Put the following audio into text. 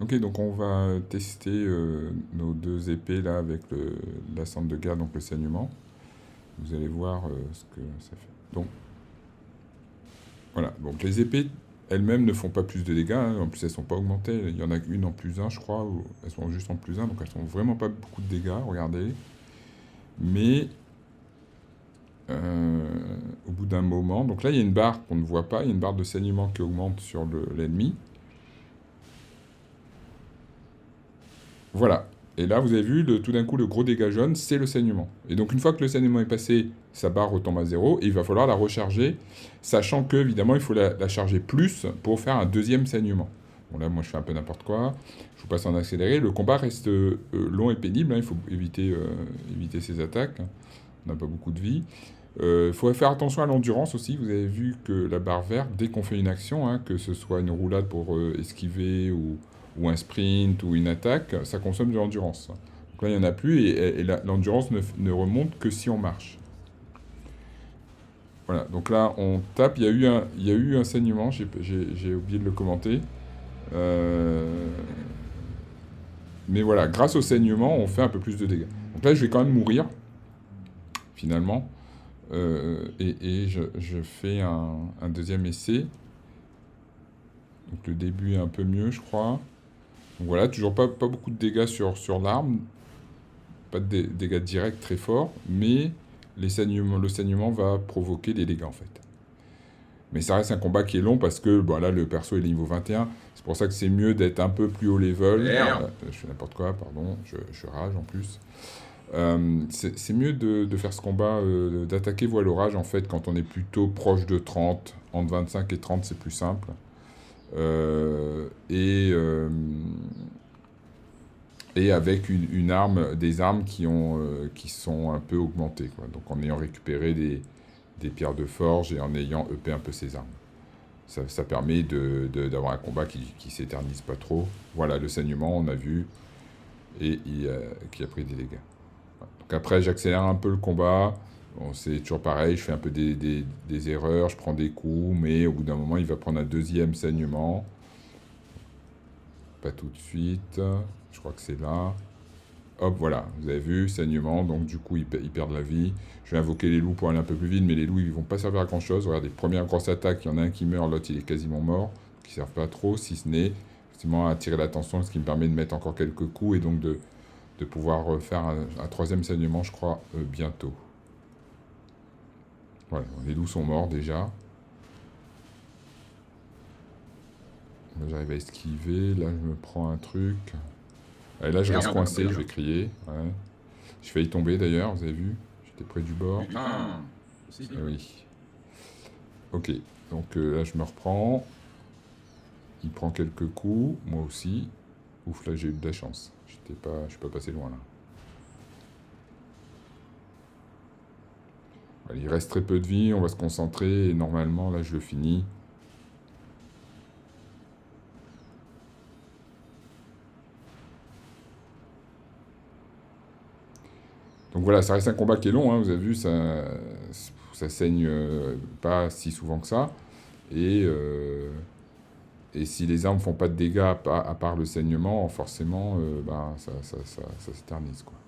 Ok, donc on va tester nos deux épées là avec la cendre de guerre, donc le saignement. Vous allez voir ce que ça fait. Donc voilà, donc les épées elles-mêmes ne font pas plus de dégâts, hein. En plus elles sont pas augmentées, il y en a une en plus un je crois, ou elles sont juste en plus un, donc elles sont vraiment pas beaucoup de dégâts, regardez. Mais euh, au bout d'un moment, donc là il y a une barre qu'on ne voit pas, il y a une barre de saignement qui augmente sur l'ennemi. Voilà. Et là, vous avez vu, tout d'un coup, le gros dégât jaune, c'est le saignement. Et donc, une fois que le saignement est passé, sa barre retombe à zéro, et il va falloir la recharger, sachant que, évidemment, il faut la charger plus pour faire un deuxième saignement. Bon, là, moi, je fais un peu n'importe quoi. Je vous passe en accéléré. Le combat reste long et pénible, hein. Il faut éviter ces attaques, hein. On n'a pas beaucoup de vie. Il faut faire attention à l'endurance aussi. Vous avez vu que la barre verte, dès qu'on fait une action, hein, que ce soit une roulade pour esquiver ou un sprint ou une attaque, ça consomme de l'endurance. Donc là, il n'y en a plus et l'endurance ne remonte que si on marche. Voilà, donc là, on tape. Il y a eu un saignement, j'ai oublié de le commenter. Euh, mais voilà, grâce au saignement, on fait un peu plus de dégâts. Donc là, je vais quand même mourir, finalement. Et je fais un deuxième essai. Donc le début est un peu mieux, je crois. Donc voilà, toujours pas beaucoup de dégâts sur l'arme. Pas de dégâts directs très forts, mais le saignement va provoquer des dégâts en fait. Mais ça reste un combat qui est long parce que bon, là le perso est niveau 21. C'est pour ça que c'est mieux d'être un peu plus haut level. Je fais n'importe quoi, pardon, je rage en plus. C'est mieux de faire ce combat, d'attaquer voile orage en fait quand on est plutôt proche de 30. Entre 25 et 30, c'est plus simple. Et avec des armes qui sont un peu augmentées, quoi. Donc en ayant récupéré des pierres de forge et en ayant upé un peu ses armes. Ça permet d'avoir un combat qui s'éternise pas trop. Voilà, le saignement, on a vu, et qui a pris des dégâts. Donc après, j'accélère un peu le combat. Bon, c'est toujours pareil, je fais un peu des erreurs, je prends des coups, mais au bout d'un moment, il va prendre un deuxième saignement. Pas tout de suite, je crois que c'est là. Hop, voilà, vous avez vu, saignement, donc du coup, ils perdent la vie. Je vais invoquer les loups pour aller un peu plus vite, mais les loups, ils vont pas servir à grand chose. Regardez, première grosse attaque, il y en a un qui meurt, l'autre, il est quasiment mort. Donc, ils servent pas trop, si ce n'est effectivement à attirer l'attention, ce qui me permet de mettre encore quelques coups et donc de pouvoir faire un troisième saignement, je crois, bientôt. Voilà, les loups sont morts déjà. Là, j'arrive à esquiver, là, je me prends un truc. Allez, là, je reste coincé, je vais crier. Ouais. J'ai failli tomber d'ailleurs, vous avez vu. J'étais près du bord. Putain. Eh oui. Ok, donc là, je me reprends. Il prend quelques coups, moi aussi. Ouf, là, j'ai eu de la chance. Je suis pas passé loin là. Allez, il reste très peu de vie, on va se concentrer et normalement, là, je le finis. Donc voilà, ça reste un combat qui est long, hein, vous avez vu, ça saigne pas si souvent que ça. Et, euh, et si les armes font pas de dégâts à part le saignement, forcément, ben, ça s'éternise, quoi.